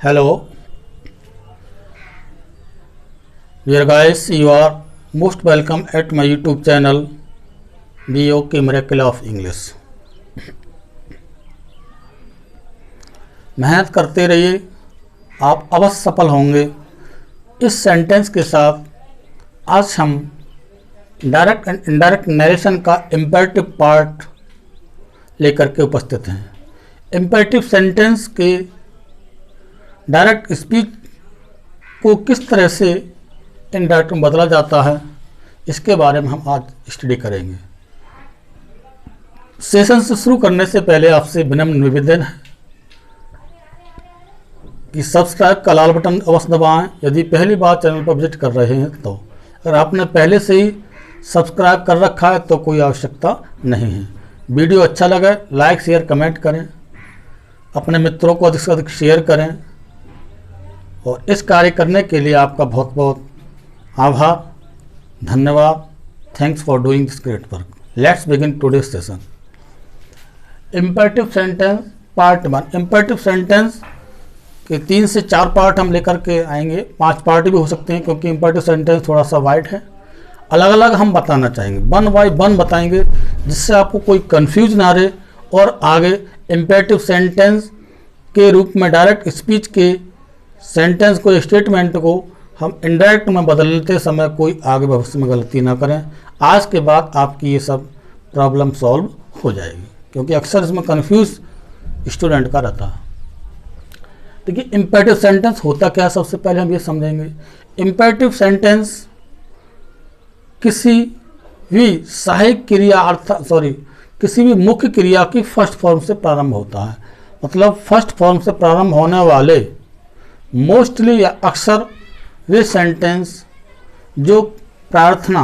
Hello, dear guys, you are most welcome at my YouTube channel BOK Miracle of English। मेहनत करते रहिए, आप अवश्य सफल होंगे। इस सेंटेंस के साथ आज हम डायरेक्ट एंड इनडायरेक्ट नरेशन का इम्पेरेटिव पार्ट लेकर के उपस्थित हैं। इम्पेरेटिव सेंटेंस के डायरेक्ट स्पीच को किस तरह से इनडायरेक्ट में बदला जाता है, इसके बारे में हम आज स्टडी करेंगे। सेशन से शुरू करने से पहले आपसे विनम्र निवेदन है कि सब्सक्राइब का लाल बटन अवश्य दबाएं यदि पहली बार चैनल पर विजिट कर रहे हैं तो। अगर आपने पहले से ही सब्सक्राइब कर रखा है तो कोई आवश्यकता नहीं है। वीडियो अच्छा लगे लाइक शेयर कमेंट करें, अपने मित्रों को अधिक से अधिक शेयर करें और इस कार्य करने के लिए आपका बहुत बहुत आभार, धन्यवाद। Thanks for doing this great work. Let's begin today session. Imperative sentence part 1। Imperative sentence के 3 से 4 पार्ट हम लेकर के आएंगे, 5 पार्ट भी हो सकते हैं क्योंकि इम्पेरेटिव सेंटेंस थोड़ा सा वाइड है। अलग अलग हम बताना चाहेंगे, 1 बाय 1 बताएंगे जिससे आपको कोई कंफ्यूज ना रहे और आगे इम्पेरेटिव सेंटेंस के रूप में डायरेक्ट स्पीच के सेंटेंस को, स्टेटमेंट को हम इनडायरेक्ट में बदलते समय कोई आगे भविष्य में गलती ना करें। आज के बाद आपकी ये सब प्रॉब्लम सॉल्व हो जाएगी क्योंकि अक्सर इसमें कंफ्यूज स्टूडेंट का रहता है। देखिए इम्पेरेटिव सेंटेंस होता क्या है, सबसे पहले हम ये समझेंगे। इम्पेरेटिव सेंटेंस किसी भी सहायक क्रिया किसी भी मुख्य क्रिया की फर्स्ट फॉर्म से प्रारंभ होता है। मतलब फर्स्ट फॉर्म से प्रारंभ होने वाले मोस्टली या अक्सर वे सेंटेंस जो प्रार्थना,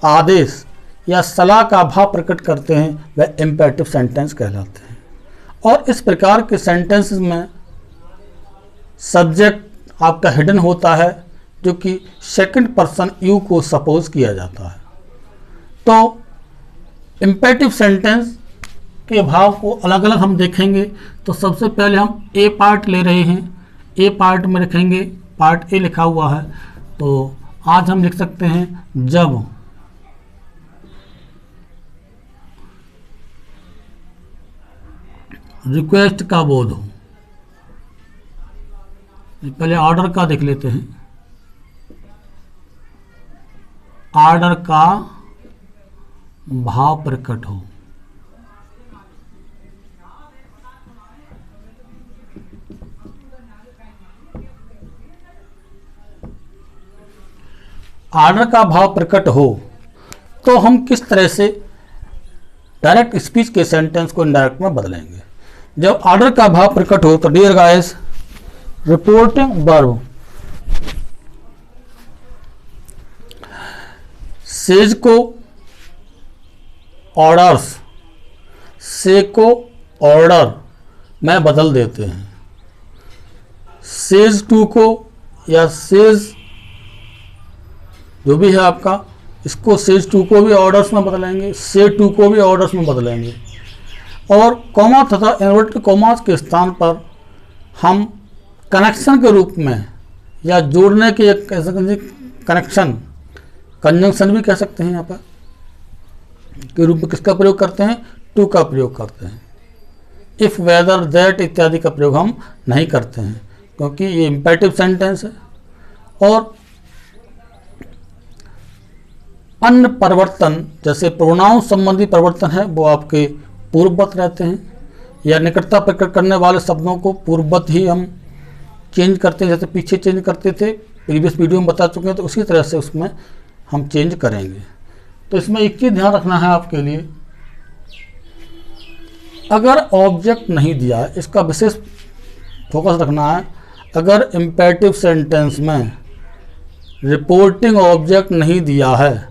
आदेश या सलाह का भाव प्रकट करते हैं वह इम्पेरेटिव सेंटेंस कहलाते हैं। और इस प्रकार के सेंटेंसेस में सब्जेक्ट आपका हिडन होता है जो कि सेकंड पर्सन यू को सपोज किया जाता है। तो इम्पेरेटिव सेंटेंस के भाव को अलग अलग हम देखेंगे। तो सबसे पहले हम ए पार्ट ले रहे हैं, ए पार्ट में रखेंगे, पार्ट ए लिखा हुआ है। तो आज हम लिख सकते हैं जब रिक्वेस्ट का बोध हो। पहले ऑर्डर का देख लेते हैं। ऑर्डर का भाव प्रकट हो। ऑर्डर का भाव प्रकट हो तो हम किस तरह से डायरेक्ट स्पीच के सेंटेंस को इनडायरेक्ट में बदलेंगे। जब ऑर्डर का भाव प्रकट हो तो dear guys, reporting verb says को ऑर्डर्स, से को ऑर्डर में बदल देते हैं। सेज टू को या सेज जो भी है आपका, इसको सेज टू को भी ऑर्डर्स में बदलेंगे, से टू को भी ऑर्डर्स में बदलेंगे। और कॉमा तथा इन्वर्टेड कॉमास के स्थान पर हम कनेक्शन के रूप में या जोड़ने के एक कनेक्शन, कंजंक्शन भी कह सकते हैं यहाँ पर, के रूप में किसका प्रयोग करते हैं, टू का प्रयोग करते हैं। इफ, वेदर, दैट इत्यादि का प्रयोग हम नहीं करते हैं क्योंकि ये इम्पेरेटिव सेंटेंस है। और अन्य परिवर्तन जैसे प्रोनाउन संबंधी परिवर्तन है वो आपके पूर्ववत रहते हैं, या निकटता प्रकट करने वाले शब्दों को पूर्ववत ही हम चेंज करते हैं। जैसे पीछे चेंज करते थे, प्रीवियस वीडियो में बता चुके हैं, तो उसी तरह से उसमें हम चेंज करेंगे। तो इसमें एक चीज़ ध्यान रखना है आपके लिए, अगर ऑब्जेक्ट नहीं दिया है, इसका विशेष फोकस रखना है। अगर इम्पेरेटिव सेंटेंस में रिपोर्टिंग ऑब्जेक्ट नहीं दिया है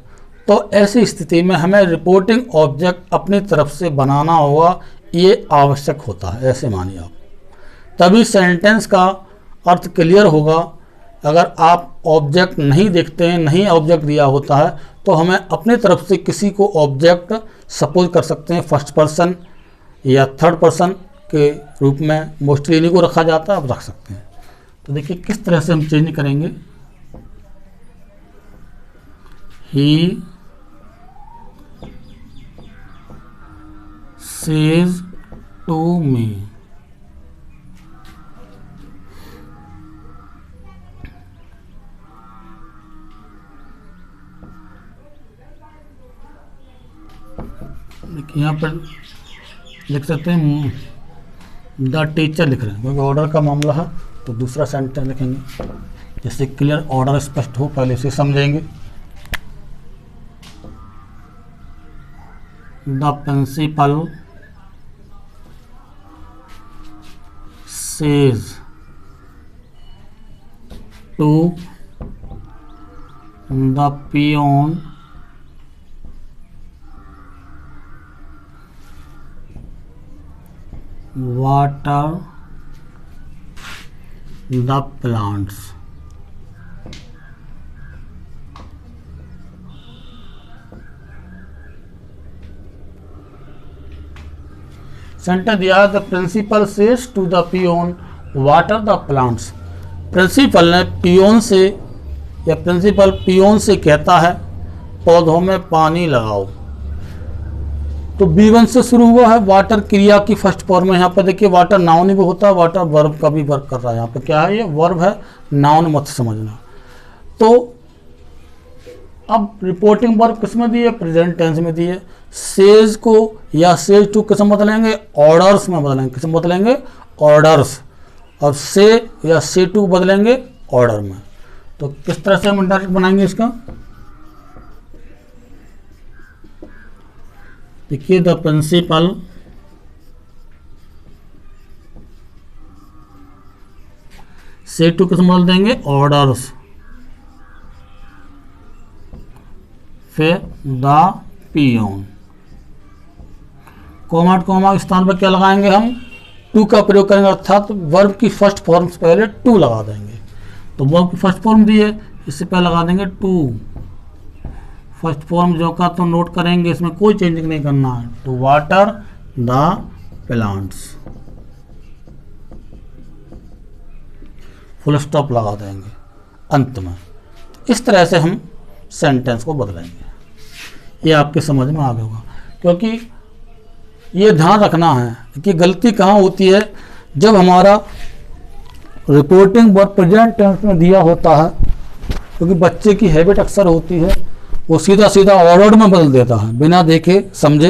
तो ऐसी स्थिति में हमें रिपोर्टिंग ऑब्जेक्ट अपनी तरफ से बनाना होगा, ये आवश्यक होता है। ऐसे मानिए आप, तभी सेंटेंस का अर्थ क्लियर होगा। अगर आप ऑब्जेक्ट नहीं देखते हैं, नहीं ऑब्जेक्ट दिया होता है, तो हमें अपनी तरफ से किसी को ऑब्जेक्ट सपोज कर सकते हैं, फर्स्ट पर्सन या थर्ड पर्सन के रूप में मोस्टली इन्हीं को रखा जाता है, आप रख सकते हैं। तो देखिए किस तरह से हम चेंज करेंगे। ही सेज टू मी, देखिए यहाँ पर लिख सकते हैं द टीचर लिख रहे हैं, क्योंकि ऑर्डर का मामला है तो दूसरा सेंटेंस लिखेंगे जिससे क्लियर ऑर्डर स्पष्ट हो, पहले से समझेंगे। The principal says to the peon water the plants। Sentence दिया the principal says to the peon water the plants. Principal ने पियोन से या प्रिंसिपल पियोन से कहता है पौधों में पानी लगाओ। तो B1 से शुरू हुआ है, वाटर क्रिया की फर्स्ट फॉर्म है। यहाँ पर देखिए वाटर नाउन भी होता है, वाटर वर्ब का भी वर्क कर रहा है। यहाँ पे क्या है, ये वर्ब है, नाउन मत समझना। तो अब रिपोर्टिंग वर्ब किस में दी है, प्रेजेंट टेंस में दी है। सेज को या सेज टू किस में बदलेंगे, ऑर्डर्स में बदलेंगे। किस में बदलेंगे, ऑर्डर्स। और से या से टू बदलेंगे ऑर्डर में। तो किस तरह से हम इंडायरेक्ट बनाएंगे इसका, देखिए द प्रिंसिपल से टू किस बदल देंगे, ऑर्डर्स, फिर द पियोन। कोमा के स्थान पर क्या लगाएंगे, हम टू का प्रयोग करेंगे, अर्थात वर्ब की फर्स्ट फॉर्म से पहले टू लगा देंगे। तो वर्ब की फर्स्ट फॉर्म दी है, इससे पहले लगा देंगे टू। फर्स्ट फॉर्म जो का तो नोट करेंगे, इसमें कोई चेंजिंग नहीं करना है। To water the plants, full stop लगा देंगे अंत में। इस तरह से हम सेंटेंस को बदलेंगे। ये आपके समझ में आ गया होगा, क्योंकि ये ध्यान रखना है कि गलती कहाँ होती है, जब हमारा रिपोर्टिंग वर्ब प्रेजेंट टेंस में दिया होता है, क्योंकि बच्चे की हैबिट अक्सर होती है वो सीधा सीधा ऑर्डर में बदल देता है बिना देखे समझे,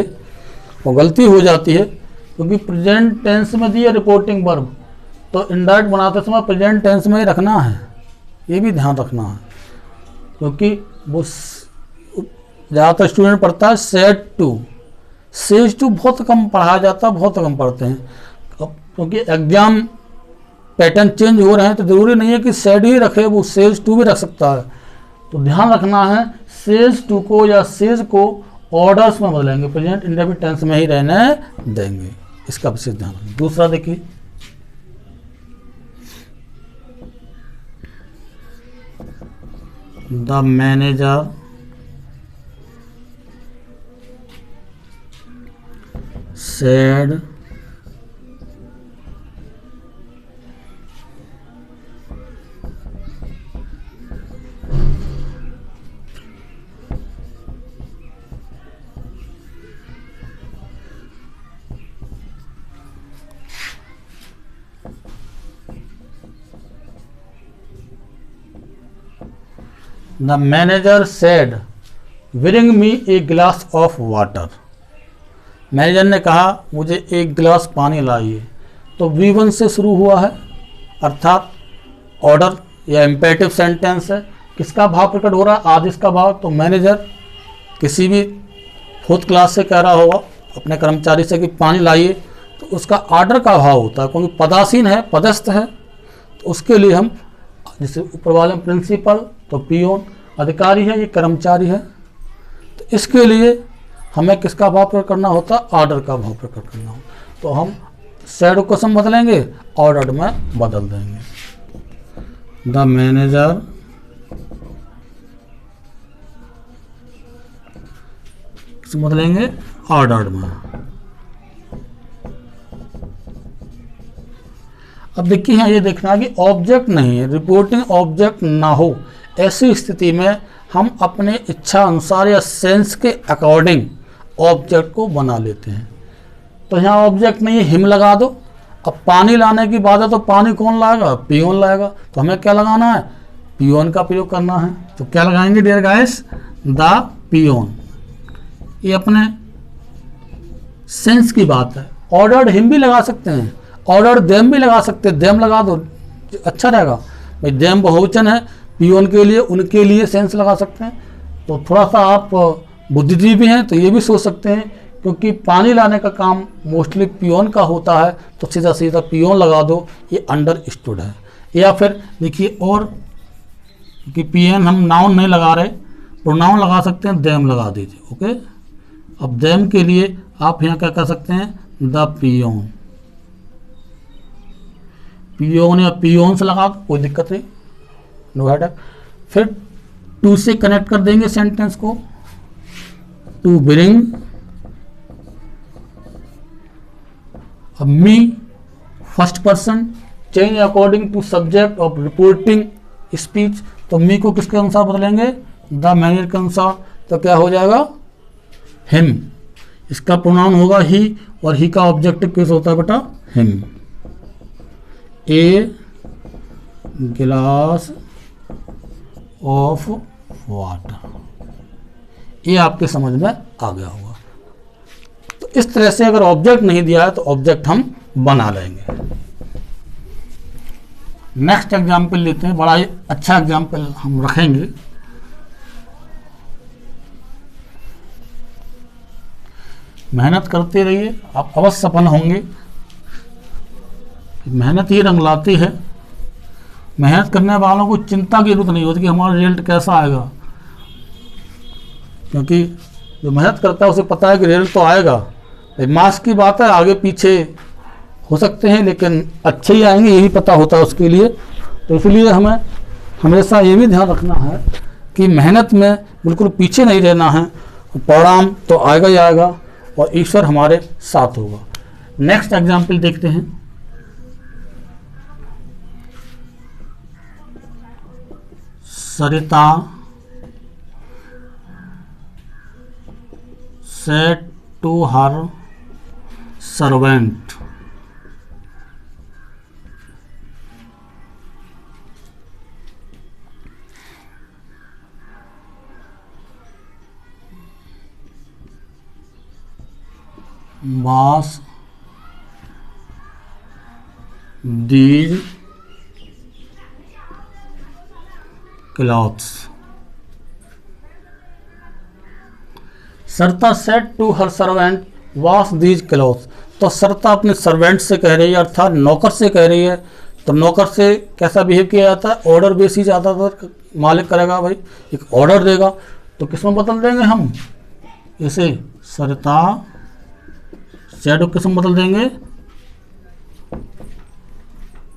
वो गलती हो जाती है। क्योंकि प्रेजेंट टेंस में दी है रिपोर्टिंग वर्ब, तो इनडायरेक्ट बनाते समय प्रेजेंट टेंस में ही रखना है, ये भी ध्यान रखना है। क्योंकि वो ज़्यादातर स्टूडेंट पढ़ता है सेड टू, सेज टू बहुत कम पढ़ाया जाता है, बहुत कम पढ़ते हैं। क्योंकि एग्जाम पैटर्न चेंज हो रहे हैं तो ज़रूरी नहीं है कि सेड ही रखे, वो सेज टू भी रख सकता है। तो ध्यान रखना है, सेज टू को या सेज को ऑर्डर्स में बदलेंगे, प्रेजेंट इंडेफिनिट टेंस में ही रहने देंगे। इसका विशेष ध्यान रखें। दूसरा देखिए, the manager said The manager said, bring me a glass of water. Manager ने कहा मुझे एक गिलास पानी लाइए। तो V1 से शुरू हुआ है, अर्थात ऑर्डर या इम्पेरेटिव सेंटेंस है। किसका भाव प्रकट हो रहा है, आदेश का भाव। तो मैनेजर किसी भी फोर्थ क्लास से कह रहा होगा अपने कर्मचारी से कि पानी लाइए, तो उसका ऑर्डर का भाव होता है, क्योंकि पदासीन है, पदस्थ है। तो उसके लिए हम जैसे ऊपर वाले प्रिंसिपल, तो पियोन अधिकारी है, ये कर्मचारी है। तो इसके लिए हमें किसका भाव प्रकट करना होता है, ऑर्डर का भाव प्रकट करना होता। तो हम सैड को सम बदलेंगे, ऑर्डर में बदल देंगे। द मैनेजर बदलेंगे ऑर्डर में। अब देखिए यहाँ ये देखना है कि ऑब्जेक्ट नहीं है, रिपोर्टिंग ऑब्जेक्ट ना हो, ऐसी स्थिति में हम अपने इच्छा अनुसार या सेंस के अकॉर्डिंग ऑब्जेक्ट को बना लेते हैं। तो यहाँ ऑब्जेक्ट नहीं है, हिम लगा दो। अब पानी लाने की बात है तो पानी कौन लाएगा? पियोन लाएगा। तो हमें क्या लगाना है? पियोन का प्रयोग करना है। तो क्या लगाएंगे डियर गाइस? The peon. ये अपने सेंस की बात है। ऑर्डर्ड हिम भी लगा सकते हैं, ऑर्डर्ड देम भी लगा सकते हैं, देम लगा दो, अच्छा रहेगा भाई। देम बहुवचन है, पियोन के लिए, उनके लिए सेंस लगा सकते हैं। तो थोड़ा सा आप बुद्धिजीवी हैं तो ये भी सोच सकते हैं, क्योंकि पानी लाने का काम मोस्टली पियोन का होता है, तो सीधा सीधा पियोन लगा दो, ये अंडरस्टूड है। या फिर देखिए, और कि पियन हम नाउन नहीं लगा रहे, प्रोनाउन लगा सकते हैं, देम लगा दीजिए। ओके, अब देम के लिए आप यहाँ क्या कर सकते हैं? The peon. पियोन या पियोन से लगा दो, कोई दिक्कत नहीं, नो हेडेक। फिर टू से कनेक्ट कर देंगे सेंटेंस को, टू ब्रिंग। अब me first person, change according to subject of reporting speech. तो मी को किसके अनुसार बदलेंगे? द मैनेजर के अनुसार। तो क्या हो जाएगा? हिम। इसका प्रोनाउन होगा ही, और ही का ऑब्जेक्टिव किस होता है बेटा? हिम। ए गिलास ऑफ वाटर, ये आपके समझ में आ गया होगा। तो इस तरह से अगर ऑब्जेक्ट नहीं दिया है तो ऑब्जेक्ट हम बना लेंगे। नेक्स्ट एग्जाम्पल लेते हैं, बड़ा ही अच्छा एग्जाम्पल हम रखेंगे। मेहनत करते रहिए, आप अवश्य सफल होंगे। मेहनत ही रंग लाती है। मेहनत करने वालों को चिंता की जरूरत नहीं होती कि हमारा रिजल्ट कैसा आएगा, क्योंकि जो मेहनत करता है उसे पता है कि रिजल्ट तो आएगा। मार्क्स की बात है, आगे पीछे हो सकते हैं, लेकिन अच्छे ही आएंगे, यही पता होता है उसके लिए। तो इसलिए हमें हमेशा ये भी ध्यान रखना है कि मेहनत में बिल्कुल पीछे नहीं रहना है। परिणाम तो आएगा ही आएगा, और ईश्वर हमारे साथ होगा। नेक्स्ट एग्जाम्पल देखते हैं। Sarita said to her servant, wash these clothes. Sarita said to her servant wash these clothes. तो सरता अपने सर्वेंट से कह रही है, अर्थात नौकर से कह रही है। तो नौकर से कैसा बिहेव किया जाता है? ऑर्डर बेसिस ज़्यादातर मालिक करेगा भाई, एक ऑर्डर देगा। तो किसमें बदल देंगे हम? इसे सरता सेड को किसमें बदल देंगे?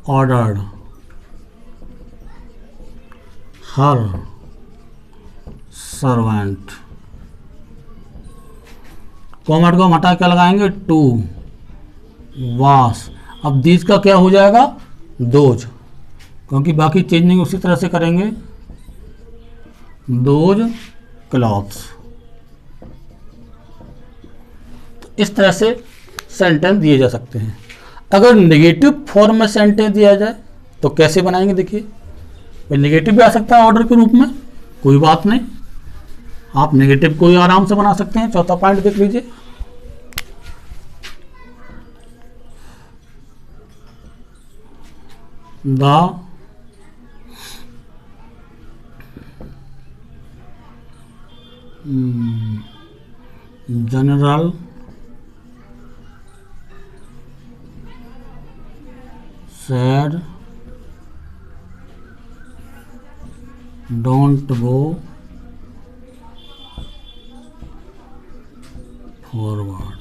ऑर्डर्ड हर सर्वेंट। कॉमेट को हम हटा क्या लगाएंगे? To wash. अब दीज का क्या हो जाएगा? दोज, क्योंकि बाकी चेंजिंग उसी तरह से करेंगे। Those clothes. तो इस तरह से सेंटेंस दिए जा सकते हैं। अगर नेगेटिव फॉर्म में सेंटेंस दिया जाए तो कैसे बनाएंगे? देखिए, नेगेटिव भी आ सकता है ऑर्डर के रूप में, कोई बात नहीं, आप नेगेटिव को ही आराम से बना सकते हैं। चौथा पॉइंट देख लीजिए। The general said don't go forward.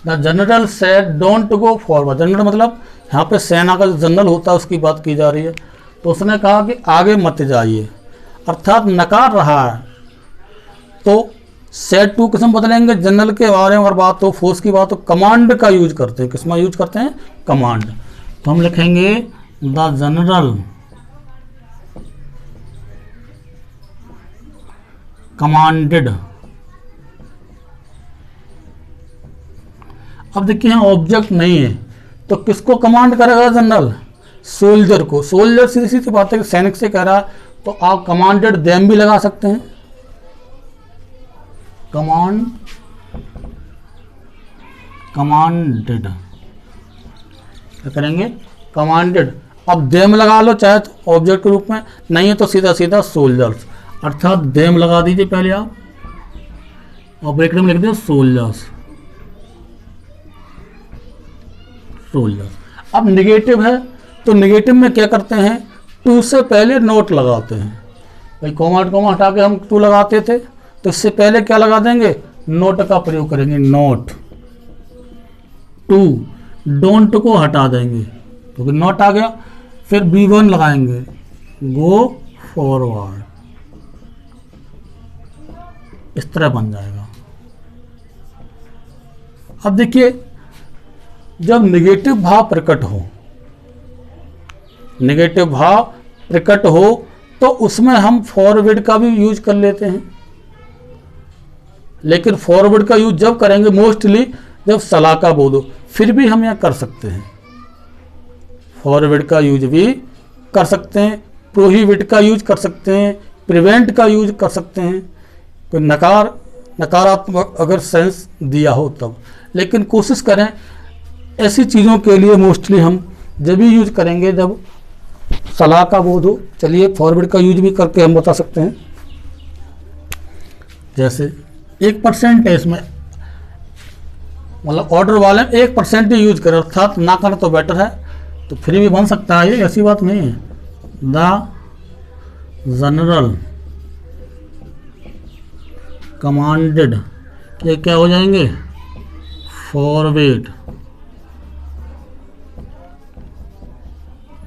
The general said don't go forward. General मतलब यहाँ पे सेना का जो जनरल होता है उसकी बात की जा रही है। तो उसने कहा कि आगे मत जाइए, अर्थात नकार रहा है। तो सेड टू किसमें बदलेंगे? जनरल के बारे में अगर बात हो, फोर्स की बात हो, कमांड का यूज करते हैं। किसमें यूज करते हैं? कमांड। तो हम लिखेंगे द जनरल कमांडेड। अब देखिए यहाँ ऑब्जेक्ट नहीं है तो किसको कमांड करेगा जनरल? सोल्जर को। सोल्जर सीधी सीधी बात है कि सैनिक से कह रहा है, तो आप कमांडेड देम भी लगा सकते हैं। कमांडेड क्या करेंगे? कमांडेड। अब देम लगा लो चाहे तो ऑब्जेक्ट के रूप में, नहीं है तो सीधा सीधा सोल्जर्स, अर्थात देम लगा दीजिए पहले आप और ब्रैकेट में लिख दो सोल्जर्स। अब निगेटिव है तो निगेटिव में क्या करते हैं? टू से पहले नोट लगाते हैं। भाई कोमा कोमा हटा के हम टू लगाते थे, तो इससे पहले क्या लगा देंगे? नोट का प्रयोग करेंगे। नोट टू, डोंट को हटा देंगे क्योंकि नोट आ गया। फिर B1 लगाएंगे, गो फॉरवर्ड, इस तरह बन जाएगा। अब देखिए जब नेगेटिव भाव प्रकट हो, नेगेटिव भाव प्रकट हो तो उसमें हम फॉरवर्ड का भी यूज कर लेते हैं, लेकिन फॉरवर्ड का यूज जब करेंगे मोस्टली जब सलाह का बोध हो, फिर भी हम यह कर सकते हैं। फॉरवर्ड का यूज भी कर सकते हैं, प्रोहिबिट का यूज कर सकते हैं, प्रिवेंट का यूज कर सकते हैं, कोई नकारात्मक अगर सेंस दिया हो तब। लेकिन कोशिश करें ऐसी चीज़ों के लिए मोस्टली हम जब भी यूज करेंगे जब सलाह का बोध हो। चलिए फॉरवर्ड का यूज भी करके हम बता सकते हैं। जैसे 1% है इसमें, मतलब ऑर्डर वाले 1% ही यूज करें, अर्थात ना करें तो बेटर है, तो फिर भी बन सकता है, ये ऐसी बात नहीं है। द जनरल कमांडेड ये क्या हो जाएंगे? Forward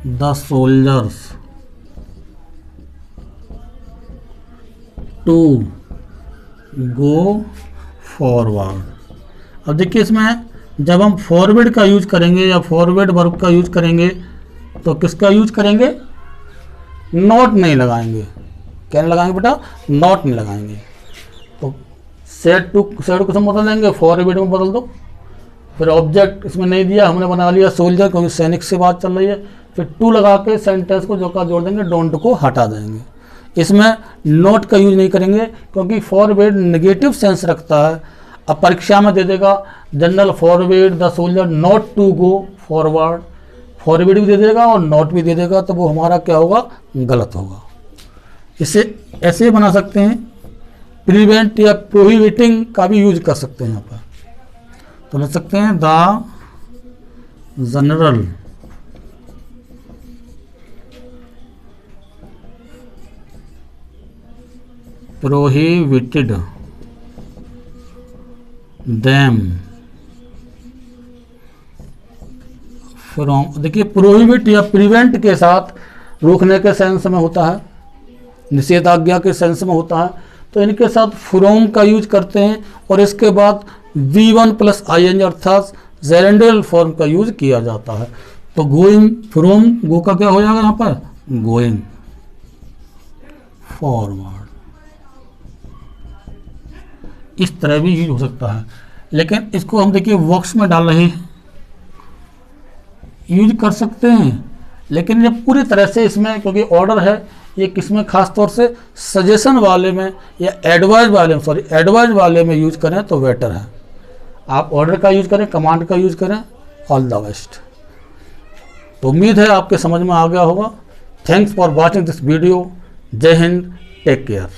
the soldiers to go forward. अब देखिए इसमें जब हम फॉरवर्ड का यूज करेंगे या फॉरवर्ड वर्ब का यूज करेंगे तो किसका यूज करेंगे? नॉट नहीं लगाएंगे। क्या नहीं लगाएंगे बेटा? नॉट नहीं लगाएंगे। तो सेड को हम बदल देंगे, फॉरवर्ड में बदल दो। फिर ऑब्जेक्ट इसमें नहीं दिया, हमने बना लिया सोल्जर क्योंकि सैनिक से बात चल रही है। फिर टू लगा के सेंटेंस को जो का जोड़ देंगे, डोंट को हटा देंगे। इसमें नोट का यूज नहीं करेंगे क्योंकि फॉरवर्ड नेगेटिव सेंस रखता है। अब परीक्षा में दे देगा general forward the soldier not to go forward, forward भी दे देगा और नॉट भी दे देगा, तो वो हमारा क्या होगा? गलत होगा। इसे ऐसे बना सकते हैं। प्रिवेंट या प्रोहिबिटिंग का भी यूज कर सकते हैं यहाँ पर, तो लिख सकते हैं the general prohibited them from. देखिए प्रोहिबिट या प्रिवेंट के साथ रोकने के सेंस में होता है, निषेधाज्ञा के सेंस में होता है, तो इनके साथ फ्रॉम का यूज करते हैं और इसके बाद V1 प्लस ING अर्थात जेरेंडियल फॉर्म का यूज किया जाता है। तो गोइंग फ्रॉम, गो का क्या हो जाएगा यहाँ पर? Going forward. इस तरह भी यूज हो सकता है, लेकिन इसको हम देखिए बॉक्स में डाल रहे हैं, यूज कर सकते हैं, लेकिन ये पूरी तरह से इसमें क्योंकि ऑर्डर है, ये किसमें खास तौर से सजेशन वाले में या एडवाइज वाले में यूज करें तो बेटर है। आप ऑर्डर का यूज करें, कमांड का यूज करें, ऑल द बेस्ट। तो उम्मीद है आपके समझ में आ गया होगा। Thanks for watching this video. जय हिंद, टेक केयर।